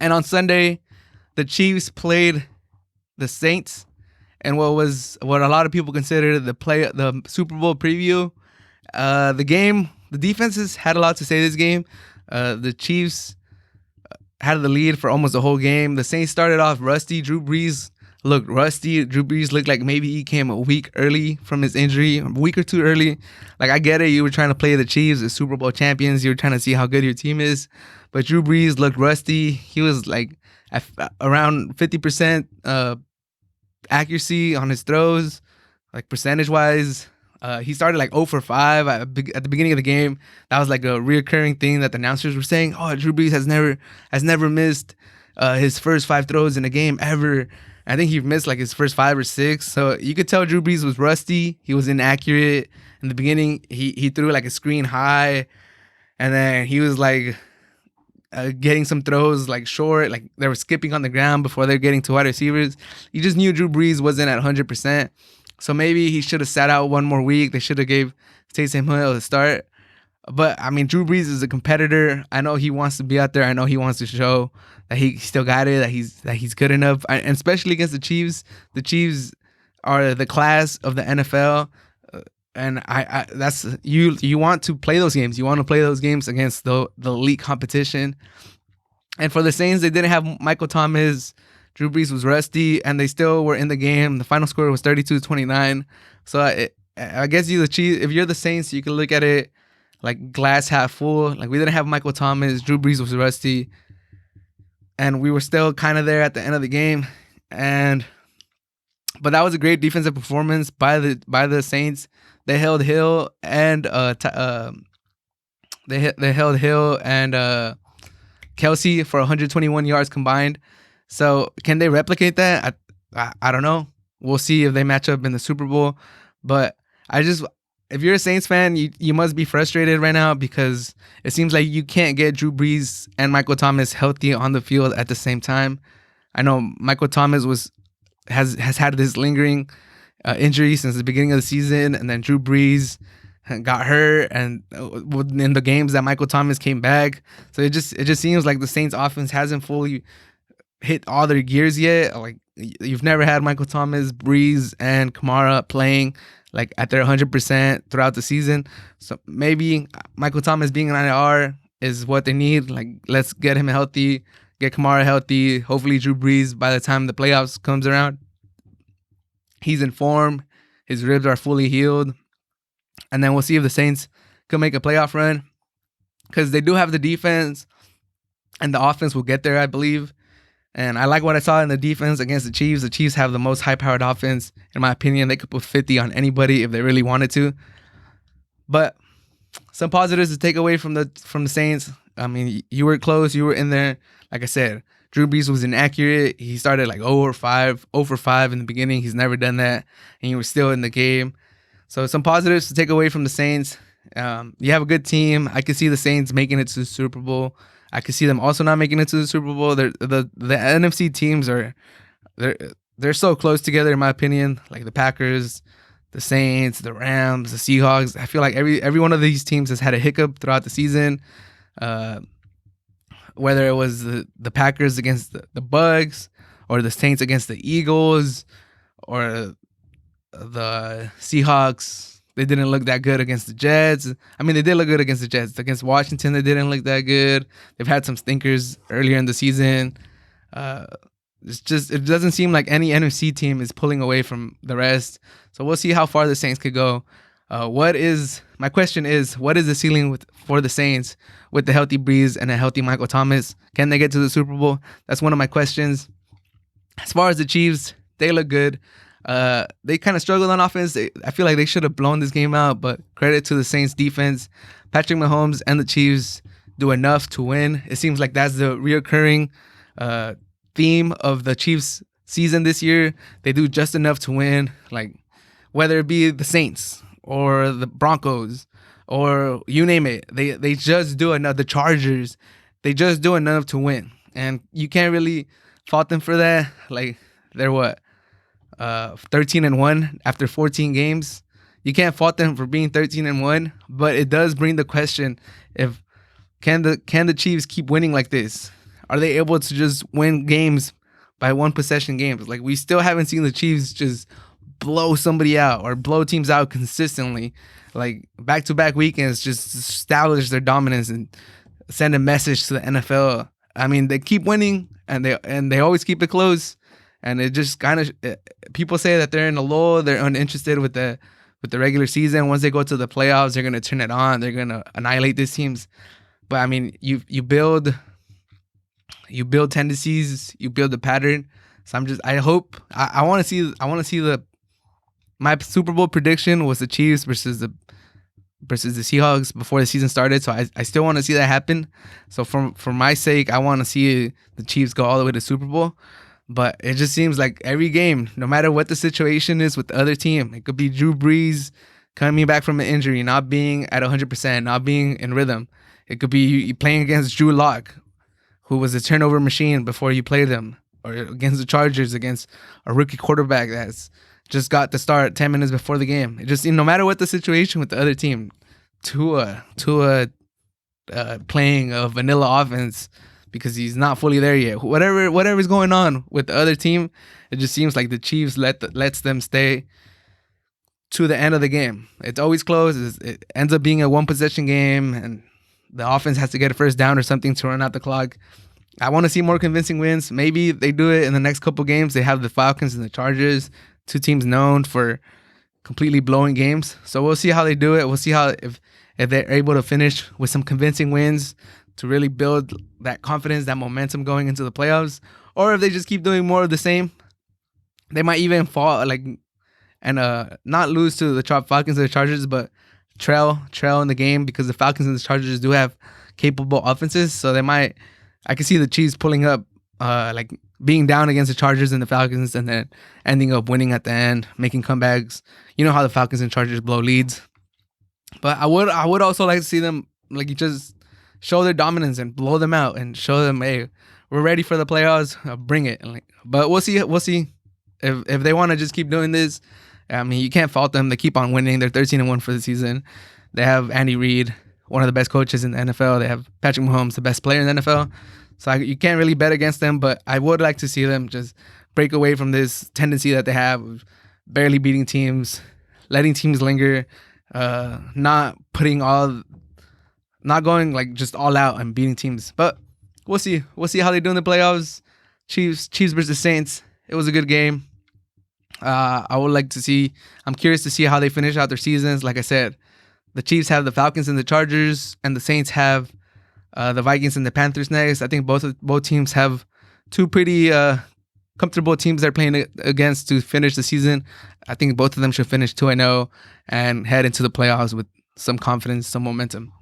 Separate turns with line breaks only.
And on Sunday, the Chiefs played the Saints, and what a lot of people consider the Super Bowl preview. The defenses had a lot to say this game. The Chiefs had the lead for almost the whole game. The Saints started off rusty. Drew Brees looked rusty. Drew Brees looked like maybe he came a week early from his injury, a week or two early. Like, I get it. You were trying to play the Chiefs, the Super Bowl champions. You were trying to see how good your team is. But Drew Brees looked rusty. He was like around 50% accuracy on his throws, like percentage-wise. He started like 0 for 5 at the beginning of the game. That was like a reoccurring thing that the announcers were saying. Oh, Drew Brees has never missed his first 5 throws in a game ever. I think he missed like his first 5 or 6. So you could tell Drew Brees was rusty. He was inaccurate in the beginning. He threw like a screen high, and then he was like getting some throws like short, like they were skipping on the ground before they're getting to wide receivers. You just knew Drew Brees wasn't at 100%. So maybe he should have sat out one more week. They should have gave Taysom Hill a start. But, I mean, Drew Brees is a competitor. I know he wants to be out there. I know he wants to show that he still got it, that he's good enough. And especially against the Chiefs. The Chiefs are the class of the NFL. And that's you want to play those games. You want to play those games against the elite competition. And for the Saints, they didn't have Michael Thomas. Drew Brees was rusty, and they still were in the game. The final score was 32-29. So I guess if you're the Saints, you can look at it like glass half full. Like, we didn't have Michael Thomas. Drew Brees was rusty, and we were still kind of there at the end of the game. But that was a great defensive performance by the Saints. They held Hill and Kelsey for 121 yards combined. So can they replicate that? I don't know. We'll see if they match up in the Super Bowl. But if you're a Saints fan, you must be frustrated right now because it seems like you can't get Drew Brees and Michael Thomas healthy on the field at the same time. I know Michael Thomas has had this lingering injury since the beginning of the season, and then Drew Brees got hurt, and in the games that Michael Thomas came back. So it just seems like the Saints offense hasn't fully hit all their gears yet. Like, you've never had Michael Thomas, Brees, and Kamara playing like at their 100% throughout the season. So maybe Michael Thomas being an IR is what they need. Like, let's get him healthy, get Kamara healthy. Hopefully Drew Brees, by the time the playoffs comes around, he's in form, his ribs are fully healed, and then we'll see if the Saints can make a playoff run, because they do have the defense, and the offense will get there, I believe. And I like what I saw in the defense against the Chiefs. The Chiefs have the most high-powered offense. In my opinion, they could put 50 on anybody if they really wanted to. But some positives to take away from the Saints. I mean, you were close. You were in there. Like I said, Drew Brees was inaccurate. He started like 0 for 5 in the beginning. He's never done that. And he was still in the game. So some positives to take away from the Saints. You have a good team. I could see the Saints making it to the Super Bowl. I could see them also not making it to the Super Bowl. The NFC teams they're so close together, in my opinion. Like the Packers, the Saints, the Rams, the Seahawks. I feel like every one of these teams has had a hiccup throughout the season. Whether it was the Packers against the Bucs, or the Saints against the Eagles, or the Seahawks. They didn't look that good against the Jets. I mean, they did look good against the Jets. Against Washington, they didn't look that good. They've had some stinkers earlier in the season. It doesn't seem like any NFC team is pulling away from the rest. So we'll see how far the Saints could go. My question is, what is the ceiling for the Saints with the healthy Brees and a healthy Michael Thomas? Can they get to the Super Bowl? That's one of my questions. As far as the Chiefs, they look good. They kind of struggled on offense. I feel like they should have blown this game out, but credit to the Saints defense. Patrick Mahomes and the Chiefs do enough to win. It seems like that's the reoccurring theme of the Chiefs season this year. They do just enough to win, like whether it be the Saints or the Broncos or you name it. They just do enough. The Chargers, they just do enough to win. And you can't really fault them for that. Like, they're what? 13-1 after 14 games. You can't fault them for being 13-1, but it does bring the question: if can the Chiefs keep winning like this? are they able to just win games by one possession games? Like, we still haven't seen the Chiefs just blow somebody out or blow teams out consistently. Like, back-to-back weekends, just establish their dominance and send a message to the NFL. I mean, they keep winning and they always keep it close. And it just kind of, people say that they're in a lull, they're uninterested with the regular season. Once they go to the playoffs, they're gonna turn it on. They're gonna annihilate these teams. But I mean, you build tendencies, you build the pattern. So I want to see my Super Bowl prediction was the Chiefs versus the Seahawks before the season started. So I still want to see that happen. So for my sake, I want to see the Chiefs go all the way to Super Bowl. But it just seems like every game, no matter what the situation is with the other team, it could be Drew Brees coming back from an injury, not being at 100%, not being in rhythm. It could be you playing against Drew Lock, who was a turnover machine before you played him, or against the Chargers, against a rookie quarterback that's just got the start 10 minutes before the game. It just, no matter what the situation with the other team, Tua playing a vanilla offense because he's not fully there yet. Whatever's going on with the other team, it just seems like the Chiefs lets them stay to the end of the game. It's always close. It ends up being a one possession game, and the offense has to get a first down or something to run out the clock. I want to see more convincing wins. Maybe they do it in the next couple games. They have the Falcons and the Chargers, two teams known for completely blowing games. So we'll see how they do it. We'll see how if they're able to finish with some convincing wins to really build that confidence, that momentum going into the playoffs, or if they just keep doing more of the same. They might even fall and not lose to the Falcons or the Chargers, but trail in the game, because the Falcons and the Chargers do have capable offenses. So I can see the Chiefs pulling up, being down against the Chargers and the Falcons, and then ending up winning at the end, making comebacks. You know how the Falcons and Chargers blow leads. But I would also like to see them just show their dominance and blow them out and show them, hey, we're ready for the playoffs. Bring it. But we'll see if they want to just keep doing this. I mean, you can't fault them. They keep on winning. They're 13-1 for the season. They have Andy Reid, one of the best coaches in the NFL. They have Patrick Mahomes, the best player in the NFL. So you can't really bet against them. But I would like to see them just break away from this tendency that they have of barely beating teams, letting teams linger, not going just all out and beating teams. But we'll see. We'll see how they do in the playoffs. Chiefs versus Saints. It was a good game. I would like to see. I'm curious to see how they finish out their seasons. Like I said, the Chiefs have the Falcons and the Chargers, and the Saints have the Vikings and the Panthers next. I think both teams have two pretty comfortable teams they're playing against to finish the season. I think both of them should finish 2-0 and head into the playoffs with some confidence, some momentum.